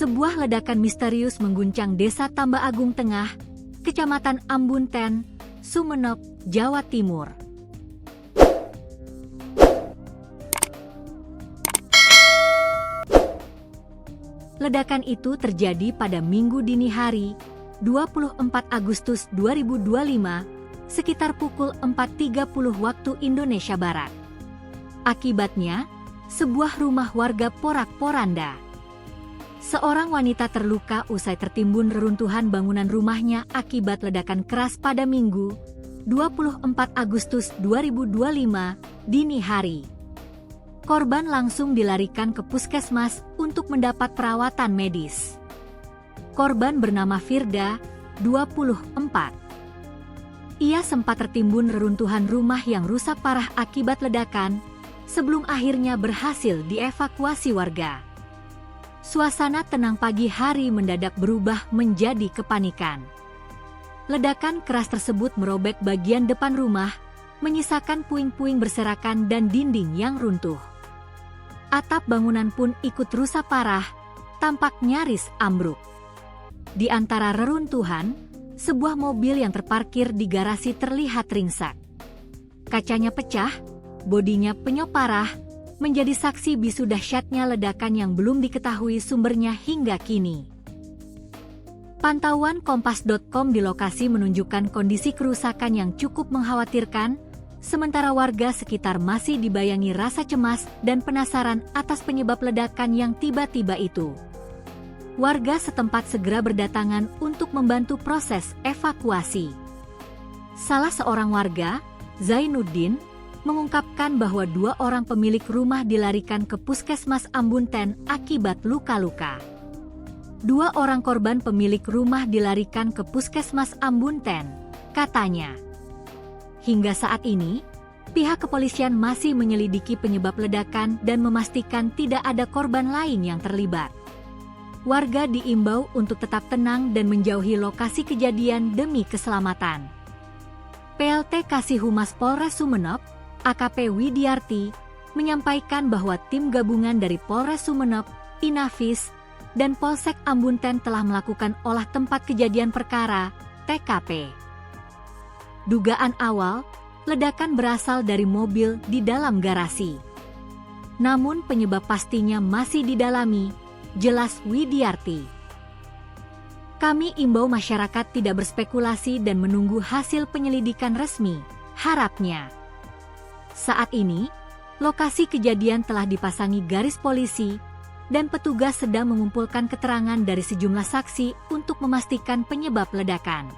Sebuah ledakan misterius mengguncang Desa Tamba Agung Tengah, Kecamatan Ambunten, Sumeneb, Jawa Timur. Ledakan itu terjadi pada Minggu dini hari, 24 Agustus 2025, sekitar pukul 4.30 waktu Indonesia Barat. Akibatnya, sebuah rumah warga porak-poranda. Seorang wanita terluka usai tertimbun reruntuhan bangunan rumahnya akibat ledakan keras pada Minggu, 24 Agustus 2025, dini hari. Korban langsung dilarikan ke puskesmas untuk mendapat perawatan medis. Korban bernama Firda, 24. Ia sempat tertimbun reruntuhan rumah yang rusak parah akibat ledakan, sebelum akhirnya berhasil dievakuasi warga. Suasana tenang pagi hari mendadak berubah menjadi kepanikan. Ledakan keras tersebut merobek bagian depan rumah, menyisakan puing-puing berserakan dan dinding yang runtuh. Atap bangunan pun ikut rusak parah, tampak nyaris ambruk. Di antara reruntuhan, sebuah mobil yang terparkir di garasi terlihat ringsek. Kacanya pecah, bodinya penyok parah, menjadi saksi bisu dahsyatnya ledakan yang belum diketahui sumbernya hingga kini. Pantauan Kompas.com di lokasi menunjukkan kondisi kerusakan yang cukup mengkhawatirkan, sementara warga sekitar masih dibayangi rasa cemas dan penasaran atas penyebab ledakan yang tiba-tiba itu. Warga setempat segera berdatangan untuk membantu proses evakuasi. Salah seorang warga, Zainuddin, mengungkapkan bahwa 2 orang pemilik rumah dilarikan ke puskesmas Ambunten akibat luka-luka. 2 orang korban pemilik rumah dilarikan ke puskesmas Ambunten, katanya. Hingga saat ini, pihak kepolisian masih menyelidiki penyebab ledakan dan memastikan tidak ada korban lain yang terlibat. Warga diimbau untuk tetap tenang dan menjauhi lokasi kejadian demi keselamatan. PLT Kasih Humas Polres Sumeneb, AKP Widiarti, menyampaikan bahwa tim gabungan dari Polres Sumeneb, Inafis, dan Polsek Ambunten telah melakukan olah tempat kejadian perkara, TKP. Dugaan awal, ledakan berasal dari mobil di dalam garasi. Namun penyebab pastinya masih didalami, jelas Widiarti. Kami imbau masyarakat tidak berspekulasi dan menunggu hasil penyelidikan resmi, harapnya. Saat ini, lokasi kejadian telah dipasangi garis polisi, dan petugas sedang mengumpulkan keterangan dari sejumlah saksi untuk memastikan penyebab ledakan.